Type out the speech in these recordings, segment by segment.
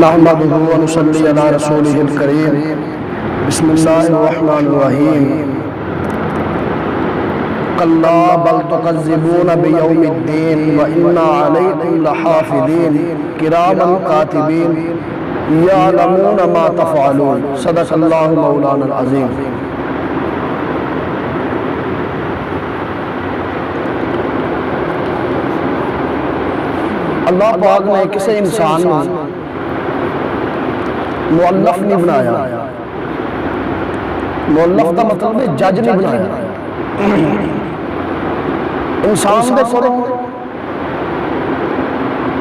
نحمده ونصلي على رسوله الكريم بسم الله الرحمن الرحيم كلا بل تكذبون بيوم الدين وإن عليكم لحافظين كراما كاتبين يعلمون ما تفعلون صدق الله مولانا العظيم. اللہ پاک نے کسی انسان مؤلف نہیں بنایا. مؤلف کا مطلب ہے جج نہیں بنایا. انسان دے کو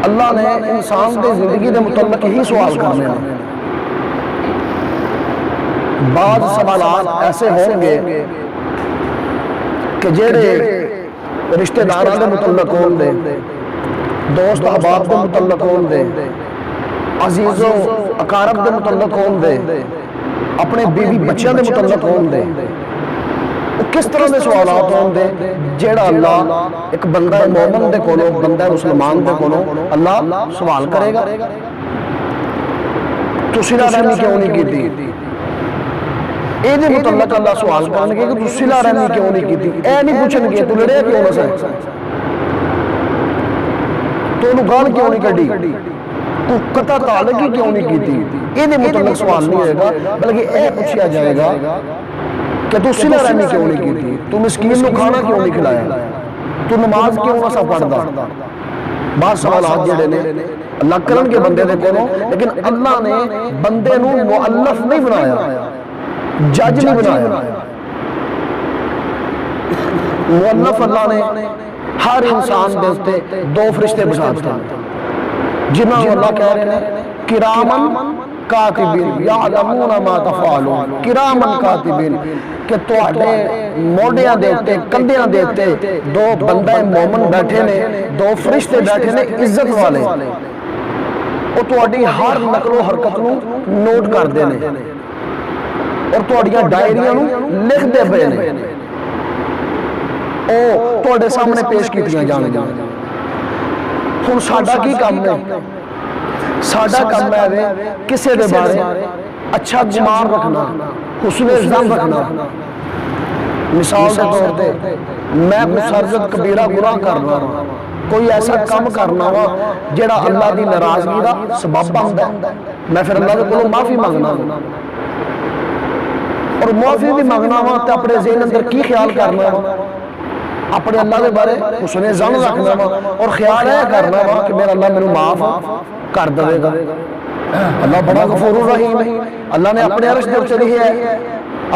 اللہ نے انسان دے زندگی دے متعلق ہی سوال کرنے ہیں. بعض سوالات ایسے ہوں گے کہ جڑے رشتہ داراں دے متعلق ہون دے، دوست احباب دے متعلق ہون دے، عزیز و اقارب دے متعلق ہون دے، اپنے بیوی بچیاں دے متعلق ہون دے. کس طرح دے سوالات ہون دے جیڑا اللہ ایک بندہ مومن دے کولو، بندہ مسلمان دے کولو اللہ سوال کرے گا. تو صلہ رحمی کیوں نہیں کیتی؟ اے دے متعلق اللہ سوال کرنے گے کہ تو صلہ رحمی کیوں نہیں کیتی. اے نہیں پوچھن گے تو لڑے کیوں نہ سے، تو انہوں گال کیوں نہیں کڑی، تو قطع تعلقی کیوں نہیں کیتی. اے دے متعلق سوال نہیں ہوئے گا، بلکہ اے پوچھیا جائے گا کہ تو صلہ رحمی کیوں نہیں کیتی، تو مسکین نو کھانا کیوں نہیں کھلایا، تو نماز کیوں نہ سا پڑھدا. بعض سوالات جڑے نے اللہ کرن کے بندے دے کولوں، لیکن اللہ نے بندے نو مؤلف نہیں بنایا، جج نہیں بنایا. مؤلف اللہ نے ہر انسان دے اتے دو فرشتے بچھا دیتے ہیں جنہاں اللہ کہہ رہے ہیں کرامن کاتبین یعلمون ما تفعلون. کرامن کاتبین کہ تواڈے موڈیاں دے اتے کندیاں دے اتے دو بندے مومن بیٹھے نے، دو فرشتے بیٹھے نے عزت والے. وہ تواڈی ہر نقل و حرکت نو نوٹ کر دے نے اور تواڈیاں ڈائریاں نو لکھ دے پے نے. او تواڈے سامنے پیش کیتیاں جان گیاں. ہن ساڈا کی کام ہے؟ ساڈا کام ہے کسے دے بارے اچھا گمان رکھنا، حسن ظن رکھنا. مثال دے طور تے میں مسرزد کبیرہ گناہ کرنا، کوئی ایسا کام کرنا وا جڑا اللہ دی ناراضگی دا سبب بندا ہے، میں پھر اللہ دے کولوں معافی مانگنا اور معافی بھی مانگنا وا تے اپنے ذہن اندر کی خیال کرنا وا، اپنے اللہ دے بارے حسن ظن رکھنا وا اور خیال ہے کرنا وا کہ میرا اللہ میرے معاف کر دے گا. اللہ بڑا غفور الرحیم ہے. اللہ نے اپنے عرش دے چلی ہے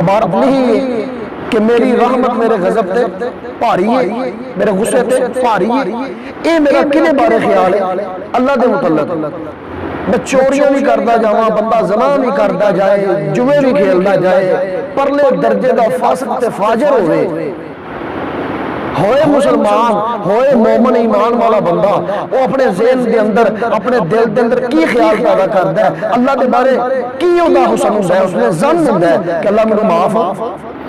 عبارت نہیں ہے کہ میری رحمت میرے غضب تے بھاری ہے، میرے غصے تے بھاری ہے. اے میرا کنے بارے خیال ہے اللہ دے متعلق. میں چوریاں بھی کردا جاواں، بندہ زنا بھی کردا جائے، جوے بھی کھیلدا جائے، پرلے درجے دا فاسق تے فاجر ہوئے مسلمان ہوئے مومن ایمان والا بندہ، وہ اپنے ذہن دے اندر اپنے دل دے اندر کی خیال پیدا کردا ہے اللہ دے بارے کی ہوندا حسن ہوندا ہے، اس نے ظن ہوندا ہے کہ اللہ مینوں معاف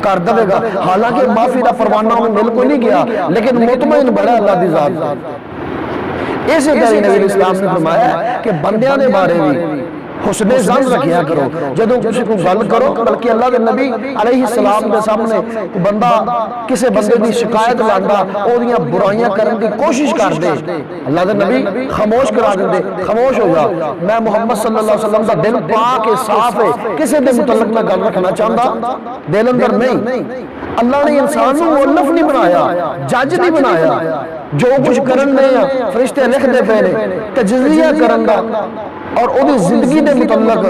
کر دے گا. حالانکہ معافی دا پروانہ انہوں مل کوئی نہیں گیا، لیکن مطمئن بڑا اللہ دی ذات. اسی طرح نبی اسلام نے فرمایا کہ بندیاں دے بارے بھی حسن ظن رکھیا کرو جدوں کسی کو گل کرو. بلکہ اللہ کے نبی علیہ السلام کے سامنے بندہ کسی بندے دی شکایت لاندا، او دیاں برائیاں کرن دی کوشش کر دے، اللہ کے نبی خاموش کرا دے، خاموش ہو جا، میں محمد صلی اللہ علیہ وسلم دا دل پاک صاف ہے، کسی دے متعلق میں گل رکھنا چاہتا دل اندر نہیں. اللہ نے انسان کو مؤلف نہیں بنایا، جج نہیں بنایا. جو کچھ کرن نے فرشتے لکھ دے پے نے تجزیہ کرن دا اور او دی زندگی دے متعلق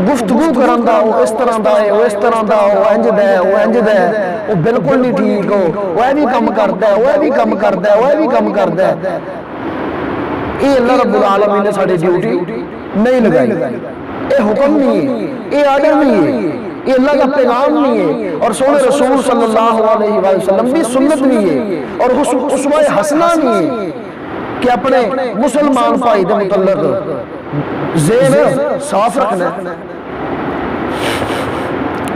گفتگو کرن دا، وہ اس طرح دا ہے، وہ اس طرح دا، وہ انج دا ہے، وہ انج دا ہے، وہ بالکل نہیں ٹھیک ہو، وہ اے بھی کم کردا ہے، وہ اے بھی کم کردا ہے، وہ اے بھی کم کردا ہے. اے اللہ رب العالمین نے ساڈی ڈیوٹی نہیں لگائی. اے حکم نہیں ہے، اے آرڈر نہیں ہے، یہ اللہ کا پیغام نہیں ہے. اور سونے رسول صلی اللہ علیہ وسلم بھی سنت نہیں ہے اور اسوہ حسنہ نہیں ہے کہ اپنے مسلمان بھائی دے متعلق ذہن صاف رکھنا.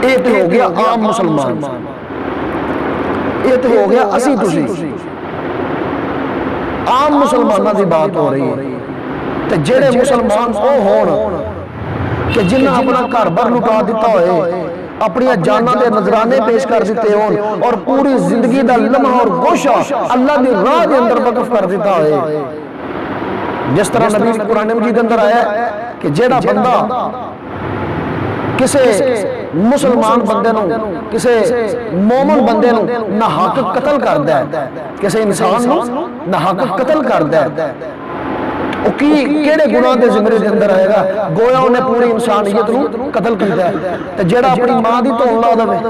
یہ تو ہو گیا عام مسلمان، یہ تو ہو گیا اسی تسی عام مسلمانوں کی بات ہو رہی ہے. تے جڑے مسلمان او ہون کہ جنہاں اپنا گھر بار لٹا دیتا ہوئے، اپنی جاناں دے نذرانے پیش کر دیتے ہون اور پوری زندگی دا لمحہ اور گوشہ اللہ دی راہ دے اندر وقف کر دیتا ہوئے، جس طرح نبی قرآن مجید اندر آیا ہے کہ جیڑا بندہ کسے مسلمان بندے نو، کسے مومن بندے نو نہ حق قتل کر دے، کسے انسان نو نہ حق قتل کر دے، وہ کیڑے گناہ دے زمرے دے اندر آئے گا؟ گویا انہیں پوری انسانیت نو قتل کر دے، تو جیڑا اپنی ماں دی تو اللہ دا میں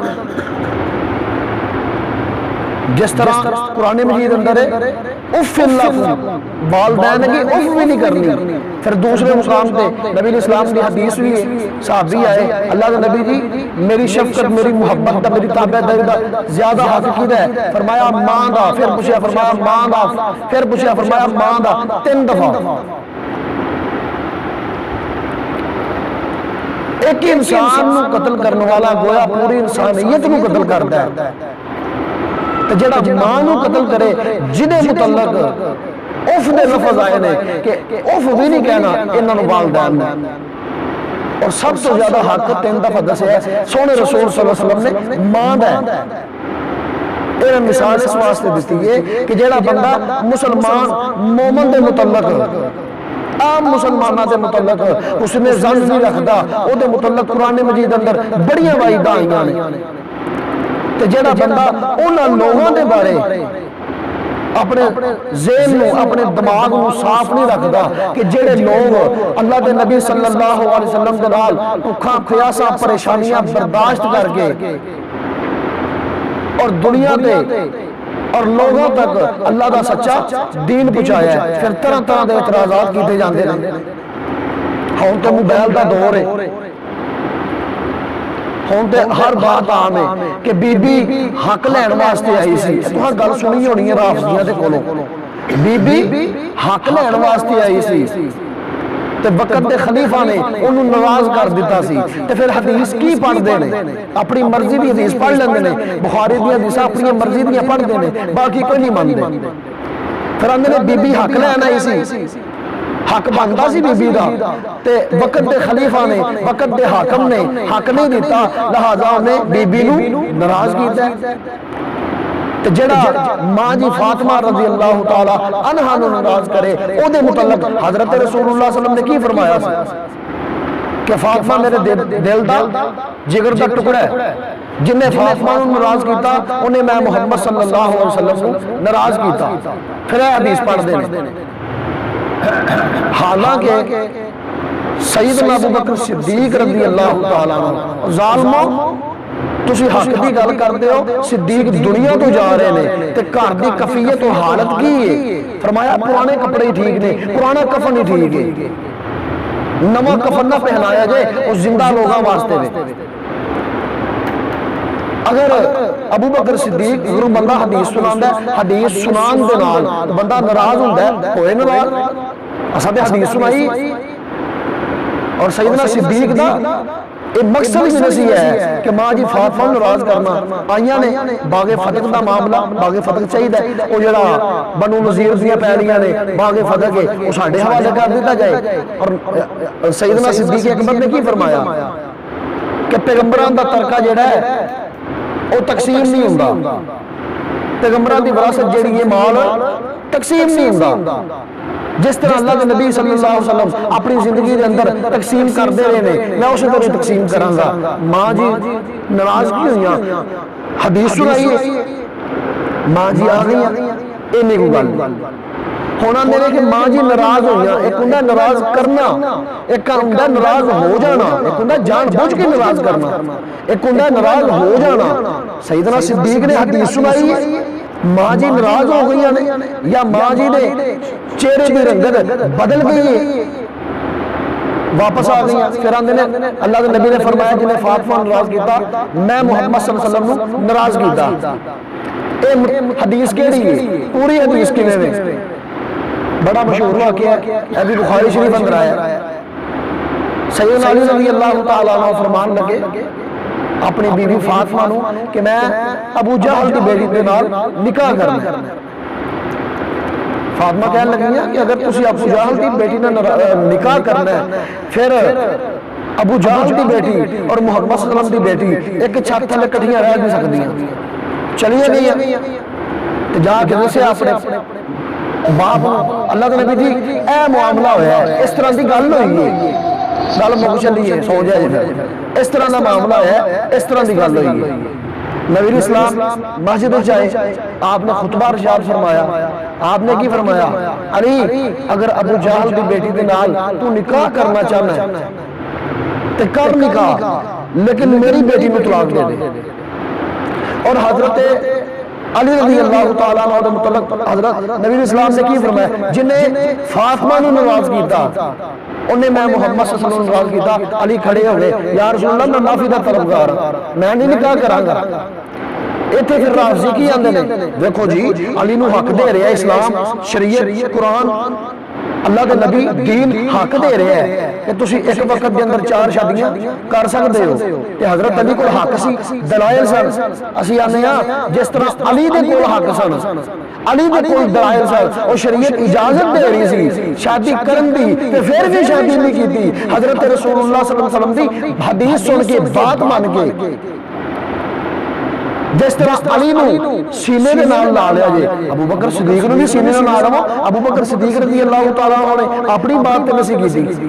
جس طرح قرآن مجید اندر ہے اف اللہ والدین کی اف بھی نہیں کرنی، پھر دوسرے مقام تے نبی علیہ السلام کی حدیث بھی ہے، صحابی آئے اللہ کے نبی جی میری شفقت میری محبت دا میری تابعداری دا زیادہ حق کیدا ہے؟ فرمایا ماں دا، پھر پوچھا فرمایا ماں دا، پھر پوچھا فرمایا ماں دا، 3 دفعہ۔ ایک انسان نو قتل کرنے والا گویا پوری انسانیت نو قتل کرتا ہے، تو جڑا ماں نو قتل کرے جنہیں متعلق اف دے لفظ آئے نے کہ اف بھی نہیں کہنا انہاں نو والدین نے، اور سب سے زیادہ حق 3 دفعہ دسے ہے سونے رسول صلی اللہ علیہ وسلم نے ماں دا ہے۔ ایک مثال اس واسطے دیتی ہے کہ جڑا بندہ مسلمان مومن دے متعلق عام مسلمانہ دے متعلق اس نے زن نہیں رکھدا، او دے متعلق قرآن مجید اندر بڑیاں وعیداں آئیاں نے، تے جڑا بندہ انہاں لوگوں دے بارے اپنے ذہن نو اپنے دماغ نو صاف نہیں رکھدا کہ جڑے لوگ اللہ دے نبی صلی اللہ علیہ وسلم دے نال بھکھاں پیاساں پریشانیاں برداشت کر کے اور دنیا تے اور لوگوں تک اللہ دا سچا دین پہنچایا ہے، پھر طرح طرح دے اعتراضات کیتے جاندے ہیں۔ ہن تے موبائل دا دور ہے، ہن تے ہر بات عام ہے کہ بی بی حق لین واسطے آئی سی، تساں گل سنی ہونی ہے رافضیاں دے کولوں، بی بی حق لین واسطے آئی سی تے وقت دے خلیفہ نے انہوں ناراض کر دیتا سی، تے پھر حدیث کی پڑھ دے نے؟ اپنی مرضی دی حدیث پڑھ لیندے نے، بخاری دی حدیث اپنی مرضی دی پڑھ دے نے، باقی کوئی نہیں مانتے۔ پھر اندر نے بی بی حق لین آئی سی، حق بنتا سی بی بی دا، تے وقت دے خلیفہ نے وقت دے حاکم نے حق نہیں دیتا، لہذا انہیں بی بی نو ناراض کیتا ہے۔ تے جڑا ماں جی فاطمہ رضی اللہ تعالی عنہا نو ناراض کرے او دے متعلق حضرت رسول اللہ صلی اللہ علیہ وسلم نے کی فرمایا سی کہ فاطمہ میرے دل دا جگر دا ٹکڑا ہے، جن نے فاطمہ نو ناراض کیتا انہیں میں محمد صلی اللہ علیہ وسلم کو ناراض کیتا۔ پھر اے حدیث پڑھ دے حالانکہ سیدنا ابو بکر صدیق رضی اللہ تعالی عنہ ظالموں تسی حق دی گل کردے ہو، صدیق دنیا تو جا رہے نے تے گھر دی کفیت و حالت کی ہے؟ فرمایا پرانے کپڑے ہی ٹھیک نے، پرانا کفن ہی ٹھیک ہے، نواں کفن نہ پہنایا جائے اس زندہ لوگاں واسطے نے۔ اگر ابو بکر صدیق اگر بندہ حدیث سناندا ہے، حدیث سنان دے نال بندہ ناراض ہوندا ہے، ہوئے ناراض اساں تے حدیث سنائی، اور سیدنا صدیق دا ایک مقصد بھی نسی ہے کہ ماں جی فاطمہ ناراض کرنا آئیاں نے باغ فتح دا معاملہ، باغ فتح چاہیے وہ جڑا بنو نذیر دیاں پیڑیاں نے باغ فتح کے وہ ساڈے حوالے کر دیتا جائے۔ اور سیدنا صدیق اکبر نے کی فرمایا کہ پیغمبران دا ترکہ جڑا ہے وہ تقسیم نہیں ہوندا، پیغمبران دی وراثت جڑی ہے مال تقسیم نہیں ہوندا، جس طرح اللہ کے نبی صلی اللہ علیہ وسلم اپنی زندگی دے اندر تقسیم کر دے رہے ہیں، میں اسی طرح تقسیم کراں گا۔ ماں جی ناراض کی ہوئیاں، حدیث سنائی ہے، ماں جی آ گئی ہیں، یہ نہیں کوئی گل ہونا میرے کہ ماں جی ناراض ہوئیاں، ایک ہوندا ناراض کرنا، ایک ہوندا ناراض ہو جانا، ایک ہوندا جان بوجھ کے ناراض کرنا، ایک ہوندا ناراض ہو جانا۔ سیدنا صدیق نے حدیث سنائی ہے، ماں جی ناراض ہو گئی ہیں یا ماں جی نے چہرے کی رنگت بدل گئی ہے، واپس آ گئی ہیں، پھر آندے نے اللہ کے نبی نے فرمایا جنہیں فاطمہ ناراض کیتا میں محمد صلی اللہ علیہ وسلم نے ناراض کیتا۔ اے حدیث کیڑی ہے؟ پوری حدیث کیویں ہے؟ بڑا مشہور واقعہ ہے، ابھی بخاری شریف اندر آیا، سیدنا علی رضی اللہ تعالی عنہ فرمان لگے اپنی بیوی فاطمہ نو کہ میں ابو جہل کی بیٹی دے نال نکاح کرنا، فاطمہ کہنے لگی ہیں کہ اگر تسی ابو جہل دی بیٹی نہ نکاح کرنا ہے پھر ابو جہل دی بیٹی اور محمد صلی اللہ علیہ وسلم دی بیٹی ایک چھت تھلے کٹھیاں رہ نہیں سکدیاں چلیے نہیں تو جا کے دسے اپنے باپ اللہ کے نبی جی اے معاملہ ہویا ہے اس طرح دی گل ہوئی ہے گل مک چلی ہے سو جائے پھر اس طرح دا معاملہ ہے اس طرح دی گل ہوئی ہے نبی اسلام مسجد جائے آپ نے خطبہ ارشاد فرمایا آپ نے کی فرمایا علی اگر ابو جہل دی بیٹی دے نال تو نکاح کرنا چاہنا ہے تو کر نکاح لیکن میری بیٹی میں طلاق دے دے اور حضرت علی رضی اللہ تعالیٰ عنہ متعلق حضرت نبی اسلام نے کی فرمایا جنہیں فاطمہ نے نواز کیتا انہیں میں محمد صلی اللہ علیہ وسلم نواز کیتا علی کھڑے ہوئے یا رسول اللہ میں معافی دا طلبگار میں نہیں نکاح کرانگا ایتھے پھر رافضی کی آندے نے دیکھو جی علی نو حق دے رہے ہیں اسلام شریعت قرآن اللہ کے نبی دین حق دے رہے ہیں کہ تسی ایک وقت دے اندر 4 شادیاں کر سکتے ہو کہ حضرت علی کو حق سی دلائل سن اسی آنے ہاں جس طرح علی دے کو حق سن علی دے کو دلائل سن اور شریعت اجازت دے رہی سی شادی کرن دی تے پھر بھی شادی نہیں کی تھی حضرت رسول اللہ صلی اللہ علیہ وسلم دی حدیث سن کے بات مان کے جس طرح علی نو سینے دے نال لا لیا جے ابو بکر صدیق نو بھی سینے دے نال لاؤ ابو بکر صدیق رضی اللہ تعالیٰ عنہ نے اپنی بات تے نسی کی تھی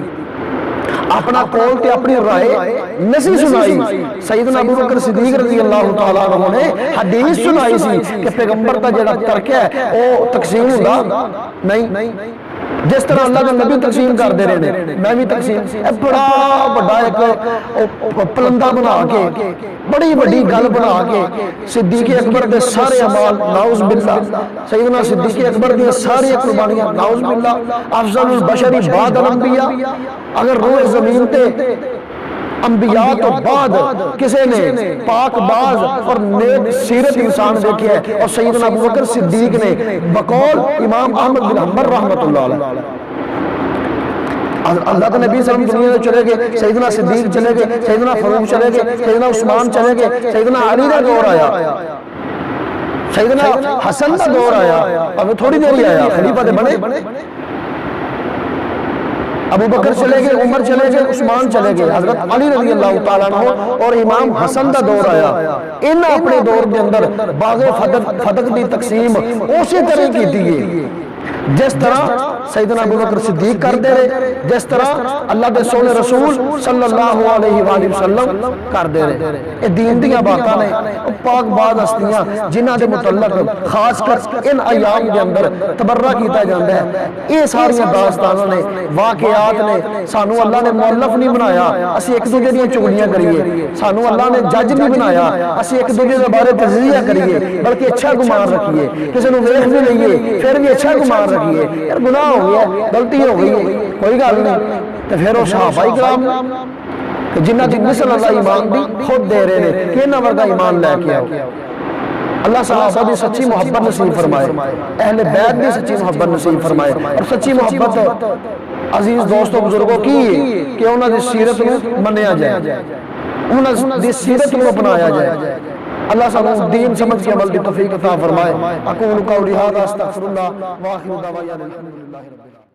اپنا قول تے اپنی رائے نسی سنائی سیدنا ابو بکر صدیق رضی اللہ تعالیٰ عنہ نے حدیث سنائی سی کہ پیغمبر دا جڑا ترک ہے وہ تقسیم ہوندا نہیں جس طرح اللہ کے نبی تقسیم کر دے رہے ہیں میں بھی تقسیم بڑا بڑا ایک پلندہ بنا کے بڑی بڑی گل بنا کے صدیق اکبر دے سارے اعمال نعوذ باللہ سیدنا صدیق اکبر دے ساری قربانیاں نعوذ باللہ افضل البشر بعد الانبیاء اگر روح زمین تے انبیاء تو بعد کسے نے پاک باز اور نیک سیرت انسان دیکھے ہے اور سیدنا ابو بکر صدیق نے بقول امام احمد بن حنبل رحمت اللہ علیہ اللہ کے نبی صلی اللہ علیہ وسلم دنیا میں چلے گئے سیدنا صدیق چلے گئے سیدنا فاروق چلے گئے سیدنا عثمان چلے گئے سیدنا علی کا دور آیا سیدنا حسن کا دور آیا اب تھوڑی دیر ہی آیا خلیفہ دے بنے ابو بکر چلے گئے عمر چلے گئے عثمان چلے گئے حضرت علی رضی اللہ تعالیٰ عنہ اور امام حسن کا دور آیا ان اپنے دور کے اندر باغ فتح دی تقسیم اسی طرح کی دیئے جس طرح سیدنا ابو بکر صدیق کر دے رہے جس طرح اللہ کے سونے رسول صلی اللہ علیہ وآلہ وسلم کر دے رہے یہ دین دیا باتاں نے پاک بعد ہستیاں جنہ دے متعلق خاص کر ان ایام کے اندر تبرہ کیتا جاندہ ہے یہ ساری داستانوں نے واقعات نے سانو اللہ نے مؤلف نہیں بنایا اسی ایک دوجہ دیا چگلیاں کریے سانو اللہ نے جج نہیں بنایا اسی ایک دوجہ دے بارے تجزیہ کریے بلکہ اچھا گمان رکھیے کسی نے ویکھ بھی لئیے پھر بھی اچھا گمان رکھیے یار گناہ ہو گیا غلطی ہو گئی کوئی گل نہیں تو پھر وہ صحابہ کرام جنہ دی مثل اللہ ایمان دی خود دے رہے ہیں کہ انہاں ورگا ایمان لے کے آؤ اللہ صحابہ دی سچی محبت نصیب فرمائے اہل بیت دی سچی محبت نصیب فرمائے اور سچی محبت عزیز دوستوں بزرگوں کی ہے کہ انہاں دی سیرت میں منیا جائے انہاں دی سیرت میں اپنایا جائے اللہ سبحانہ دین سمجھ کے عمل کی توفیق عطا فرمائے اقول قولی ھذا استغفر اللہ وآخر دعوانا الحمدللہ رب العالمین